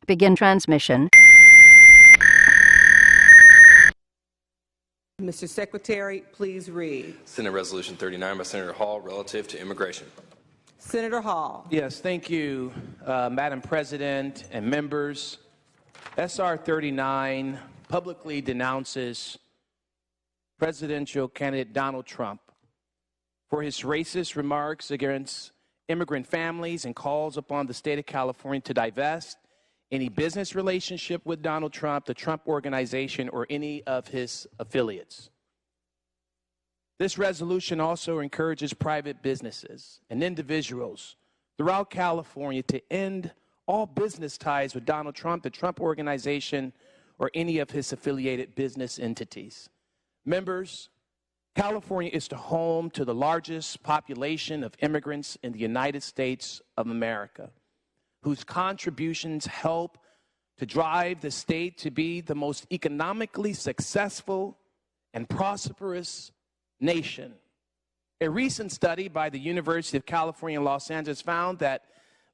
Begin transmission. Mr. Secretary, please read. Senate Resolution 39 by Senator Hall relative to immigration. Senator Hall. Yes, thank you, Madam President and members. SR 39 publicly denounces presidential candidate Donald Trump for his racist remarks against immigrant families and calls upon the state of California to divest any business relationship with Donald Trump, the Trump Organization, or any of his affiliates. This resolution also encourages private businesses and individuals throughout California to end all business ties with Donald Trump, the Trump Organization, or any of his affiliated business entities. Members, California is the home to the largest population of immigrants in the United States of America, whose contributions help to drive the state to be the most economically successful and prosperous nation. A recent study by the University of California, Los Angeles found that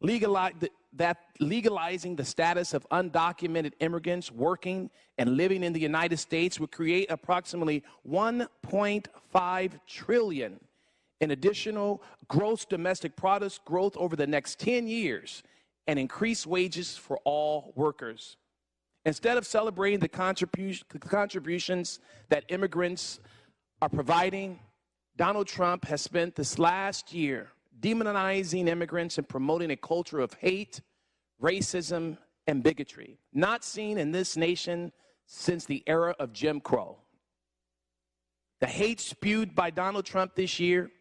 legalizing the status of undocumented immigrants working and living in the United States would create approximately $1.5 trillion in additional gross domestic product growth over the next 10 years and increase wages for all workers. Instead of celebrating the contributions that immigrants are providing, Donald Trump has spent this last year demonizing immigrants and promoting a culture of hate, racism, and bigotry, not seen in this nation since the era of Jim Crow. The hate spewed by Donald Trump this year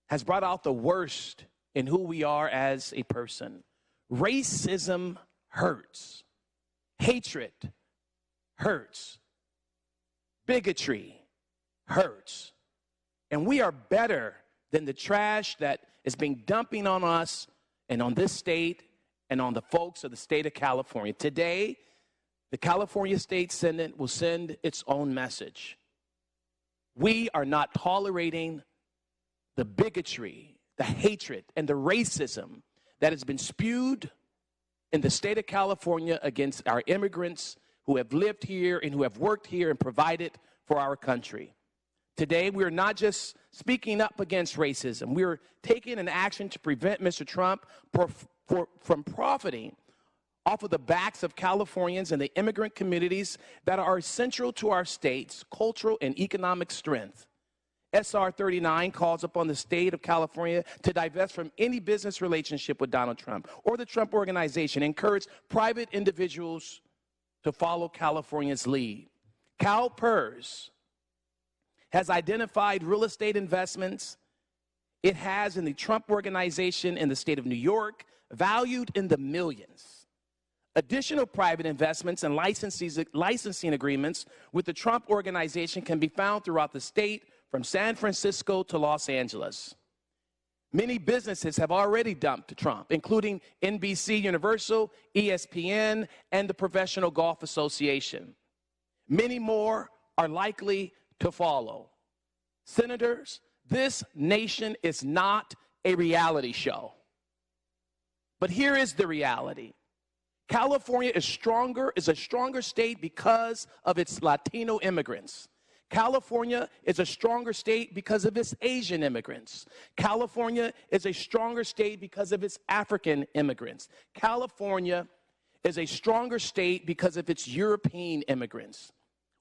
has brought out the worst in who we are as a person. Racism hurts. Hatred hurts. Bigotry hurts. And we are better than the trash that is being dumping on us and on this state and on the folks of the state of California. Today, the California State Senate will send its own message. We are not tolerating the bigotry, the hatred, and the racism that has been spewed in the state of California against our immigrants who have lived here and who have worked here and provided for our country. Today, we are not just speaking up against racism. We are taking an action to prevent Mr. Trump from profiting off of the backs of Californians and the immigrant communities that are essential to our state's cultural and economic strength. SR 39 calls upon the state of California to divest from any business relationship with Donald Trump or the Trump Organization, encourage private individuals to follow California's lead. CalPERS has identified real estate investments it has in the Trump Organization in the state of New York, valued in the millions. Additional private investments and licensing agreements with the Trump Organization can be found throughout the state, from San Francisco to Los Angeles. Many businesses have already dumped to Trump, including NBC Universal, ESPN, and the Professional Golf Association. Many more are likely to follow. Senators, this nation is not a reality show. But here is the reality. California is a stronger state because of its Latino immigrants. California is a stronger state because of its Asian immigrants. California is a stronger state because of its African immigrants. California is a stronger state because of its European immigrants.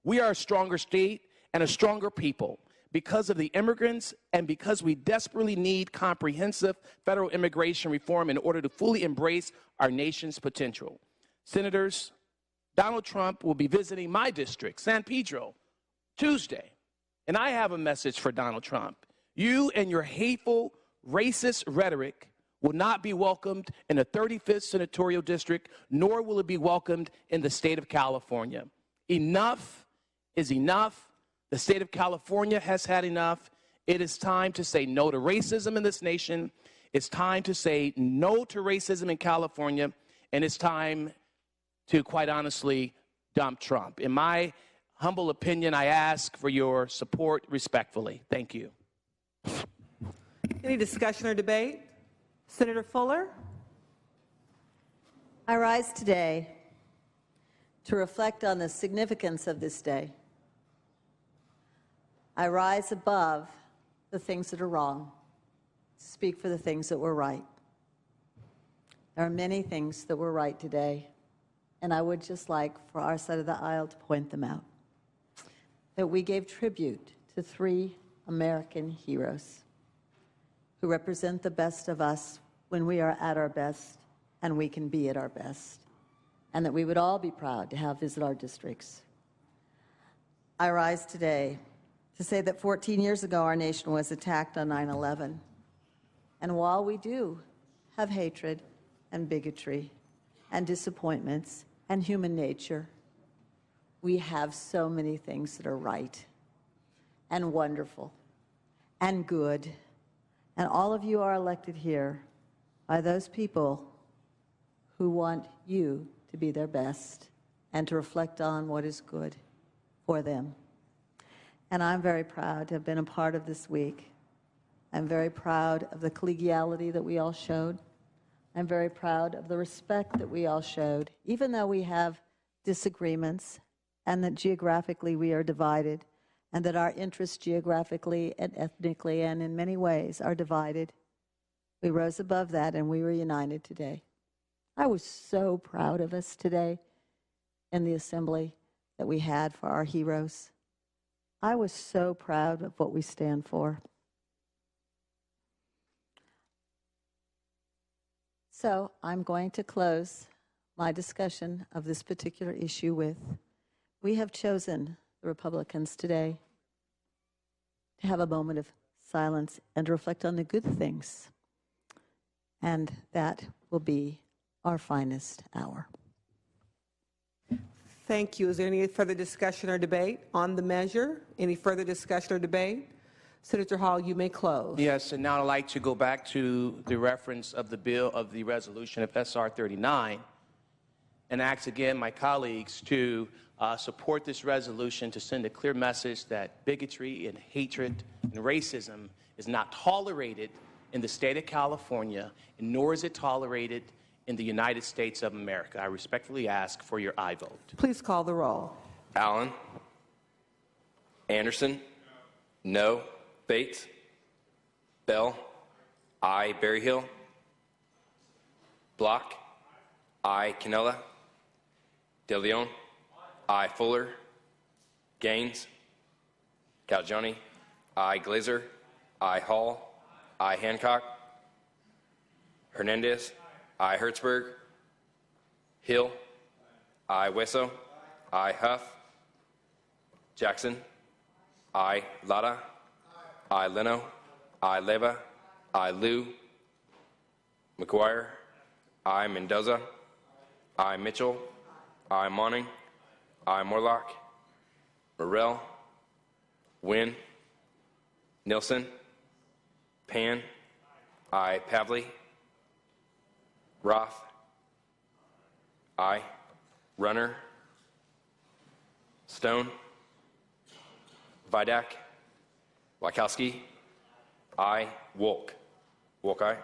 We are a stronger state and a stronger people because of the immigrants and because we desperately need comprehensive federal immigration reform in order to fully embrace our nation's potential. Senators, Donald Trump will be visiting my district, San Pedro, Tuesday, and I have a message for Donald Trump. You and your hateful, racist rhetoric will not be welcomed in the 35th Senatorial District, nor will it be welcomed in the state of California. Enough is enough. The state of California has had enough. It is time to say no to racism in this nation. It's time to say no to racism in California. And it's time to, quite honestly, dump Trump. In my humble opinion, I ask for your support respectfully. Thank you. Any discussion or debate? Senator Fuller? I rise today to reflect on the significance of this day. I rise above the things that are wrong, to speak for the things that were right. There are many things that were right today, and I would just like for our side of the aisle to point them out. That we gave tribute to 3 American heroes who represent the best of us when we are at our best and we can be at our best, and that we would all be proud to have visit our districts. I rise today to say that 14 years ago our nation was attacked on 9/11, and while we do have hatred and bigotry and disappointments and human nature, we have so many things that are right and wonderful and good. And all of you are elected here by those people who want you to be their best and to reflect on what is good for them. And I'm very proud to have been a part of this week. I'm very proud of the collegiality that we all showed. I'm very proud of the respect that we all showed, even though we have disagreements and that geographically we are divided, and that our interests geographically and ethnically and in many ways are divided. We rose above that and we were united today. I was so proud of us today in the assembly that we had for our heroes. I was so proud of what we stand for. So I'm going to close my discussion of this particular issue with, we have chosen, the Republicans today, to have a moment of silence and to reflect on the good things. And that will be our finest hour. Thank you. Is there any further discussion or debate on the measure? Any further discussion or debate? Senator Hall, you may close. Yes, and now I'd like to go back to the reference of the bill of the resolution of SR 39 and ask again my colleagues to support this resolution to send a clear message that bigotry and hatred and racism is not tolerated in the state of California, and nor is it tolerated in the United States of America. I respectfully ask for your aye vote. Please call the roll. Allen. Anderson. No. Bates. Bell. Aye. Berryhill. Block. Aye. Canella. De Leon. Aye. Fuller. Gaines. Galgiani. Aye. Glazer. Aye. Hall. Aye. Hancock. Hernandez. Aye. Hertzberg. Hill. Aye. Wesso. Aye. Huff. Jackson. Aye. Lada. Aye. Leno. Aye. Leva. Aye. Liu. McGuire. Aye. Mendoza. Aye. Mitchell. Aye. Monning. Aye. Morlock. Morrell. Wynn. Nilsson. Pan. Aye. Pavley. Roth. Aye. Runner. Stone. Vidak. Wachowski. Aye. Wolk. Wolk, aye.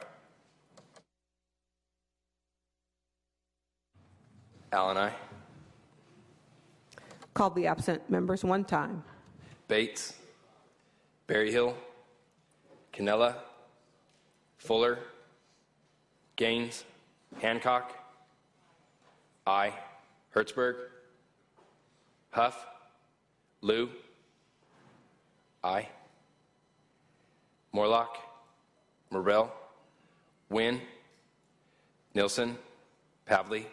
Allen, aye. Call the absent members one time. Bates. Berryhill. Canella. Fuller. Gaines. Hancock. Aye. Hertzberg. Huff. Liu. Aye. Morlock. Morrell. Wynn. Nilsson. Pavley.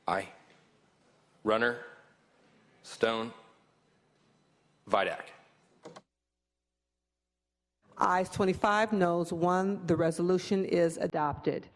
Aye. Runner. Stone. Vidak. Ayes 25, noes 1. The resolution is adopted.